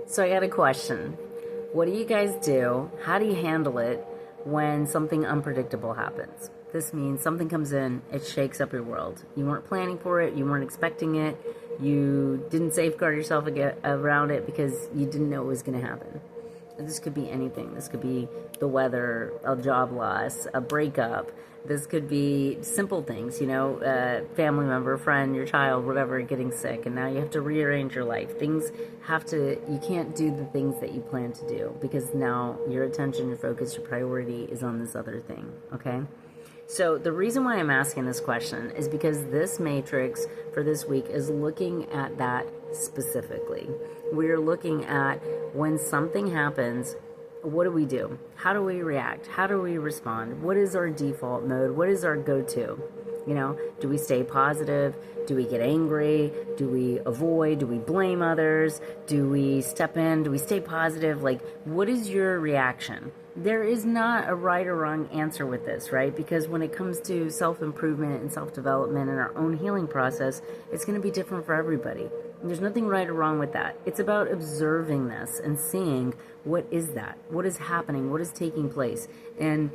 So I got a question. What do you guys do? How do you handle it when something unpredictable happens? This means something comes in, it shakes up your world. You weren't planning for it, you weren't expecting it, you didn't safeguard yourself around it because you didn't know it was going to happen. This could be anything. This could be the weather, a job loss, a breakup. This could be simple things, family member, friend, your child, whatever, getting sick, and now you have to rearrange your life. You can't do the things that you plan to do because now your attention, your focus, your priority is on this other thing, okay? So the reason why I'm asking this question is because this matrix for this week is looking at that specifically. We're looking at when something happens, what do we do? How do we react? How do we respond? What is our default mode? What is our go-to? Do we stay positive? Do we get angry? Do we avoid? Do we blame others? Do we step in? Do we stay positive? What is your reaction? There is not a right or wrong answer with this, right? Because when it comes to self-improvement and self-development and our own healing process, it's going to be different for everybody. And there's nothing right or wrong with that. It's about observing this and seeing what is that? What is happening? What is taking place? And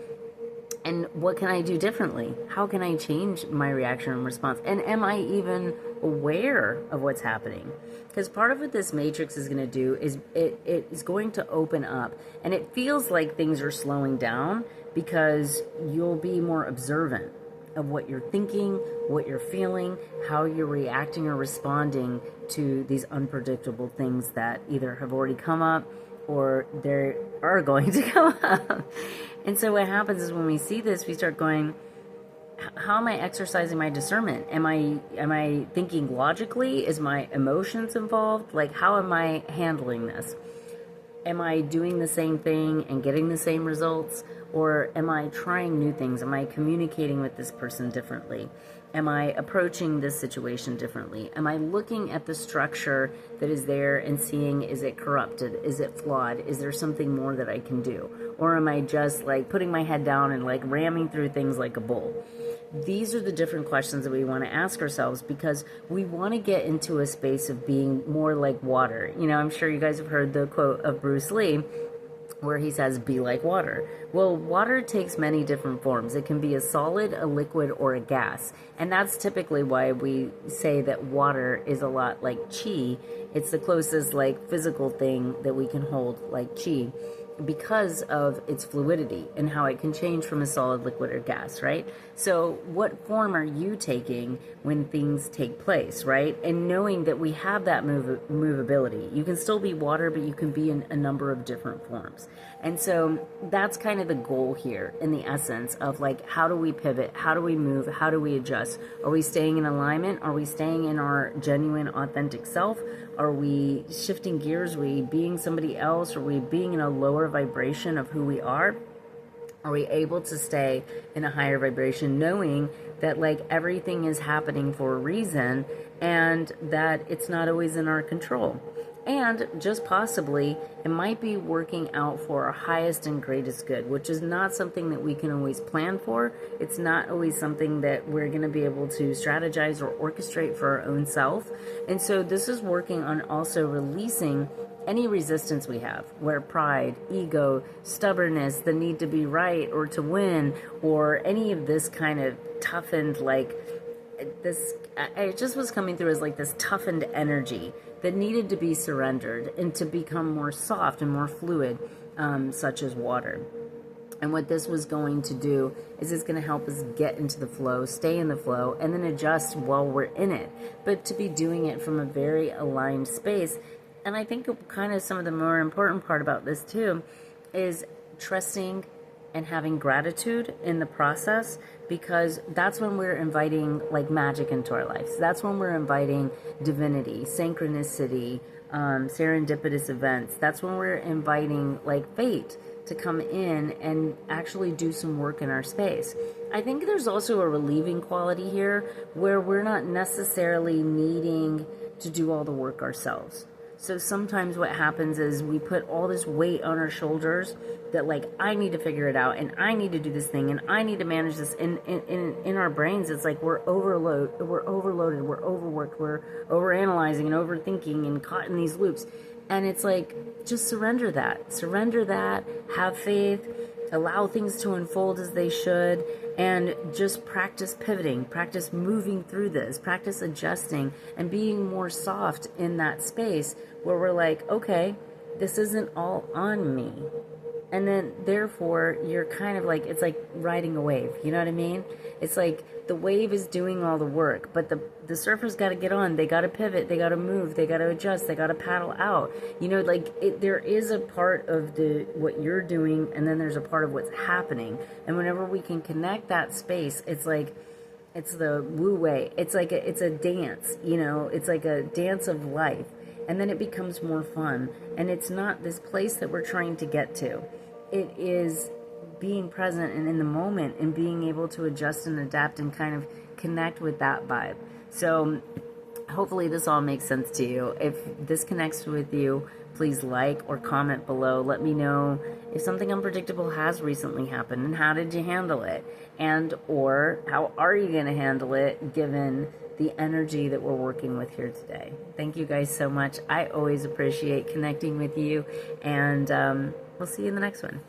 what can I do differently? How can I change my reaction and response? And am I even aware of what's happening? Because part of what this matrix is going to do is it is going to open up. And it feels like things are slowing down because you'll be more observant of what you're thinking, what you're feeling, how you're reacting or responding to these unpredictable things that either have already come up or they are going to come up. And so what happens is when we see this, we start going, how am I exercising my discernment? Am I thinking logically? Is my emotions involved? How am I handling this? Am I doing the same thing and getting the same results? Or am I trying new things? Am I communicating with this person differently? Am I approaching this situation differently? Am I looking at the structure that is there and seeing, is it corrupted? Is it flawed? Is there something more that I can do? Or am I just putting my head down and ramming through things like a bull? These are the different questions that we want to ask ourselves because we want to get into a space of being more like water. I'm sure you guys have heard the quote of Bruce Lee where he says, be like water. Well, water takes many different forms. It can be a solid, a liquid, or a gas. And that's typically why we say that water is a lot like chi. It's the closest physical thing that we can hold like chi, because of its fluidity and how it can change from a solid, liquid, or gas, right? So what form are you taking when things take place, right? And knowing that we have that movability. You can still be water, but you can be in a number of different forms. And so that's kind of the goal here in the essence of how do we pivot? How do we move? How do we adjust? Are we staying in alignment? Are we staying in our genuine, authentic self? Are we shifting gears? Are we being somebody else? Are we being in a lower vibration of who we are? Are we able to stay in a higher vibration knowing that everything is happening for a reason and that it's not always in our control? And just possibly, it might be working out for our highest and greatest good, which is not something that we can always plan for. It's not always something that we're going to be able to strategize or orchestrate for our own self. And so this is working on also releasing any resistance we have, where pride, ego, stubbornness, the need to be right or to win, or any of this kind of toughened, it just was coming through as this toughened energy that needed to be surrendered and to become more soft and more fluid, such as water. And what this was going to do is it's going to help us get into the flow, stay in the flow, and then adjust while we're in it. But to be doing it from a very aligned space. And I think kind of some of the more important part about this too is trusting and having gratitude in the process, because that's when we're inviting magic into our lives. That's when we're inviting divinity, synchronicity, serendipitous events. That's when we're inviting fate to come in and actually do some work in our space. I think there's also a relieving quality here where we're not necessarily needing to do all the work ourselves. So sometimes what happens is we put all this weight on our shoulders that, like, I need to figure it out, and I need to do this thing, and I need to manage this. In our brains, it's like we're overloaded, we're overworked, we're overanalyzing and overthinking and caught in these loops. And it's like, just surrender that, have faith, allow things to unfold as they should, and just practice pivoting, practice moving through this, practice adjusting and being more soft in that space where we're like, okay, this isn't all on me. And then therefore you're kind of like, it's like riding a wave, you know what I mean? It's like the wave is doing all the work, but the surfers got to get on, they got to pivot, they got to move, they got to adjust, they got to paddle out, you know, like there is a part of what you're doing, and then there's a part of what's happening. And whenever we can connect that space, it's like, it's the Wu Wei, it's like it's a dance, you know, it's like a dance of life. And then it becomes more fun, and it's not this place that we're trying to get to. It is being present and in the moment, and being able to adjust and adapt and kind of connect with that vibe. So hopefully this all makes sense to you. If this connects with you, please like or comment below. Let me know if something unpredictable has recently happened, and how did you handle it, and or how are you going to handle it given the energy that we're working with here today. Thank you guys so much. I always appreciate connecting with you, and we'll see you in the next one.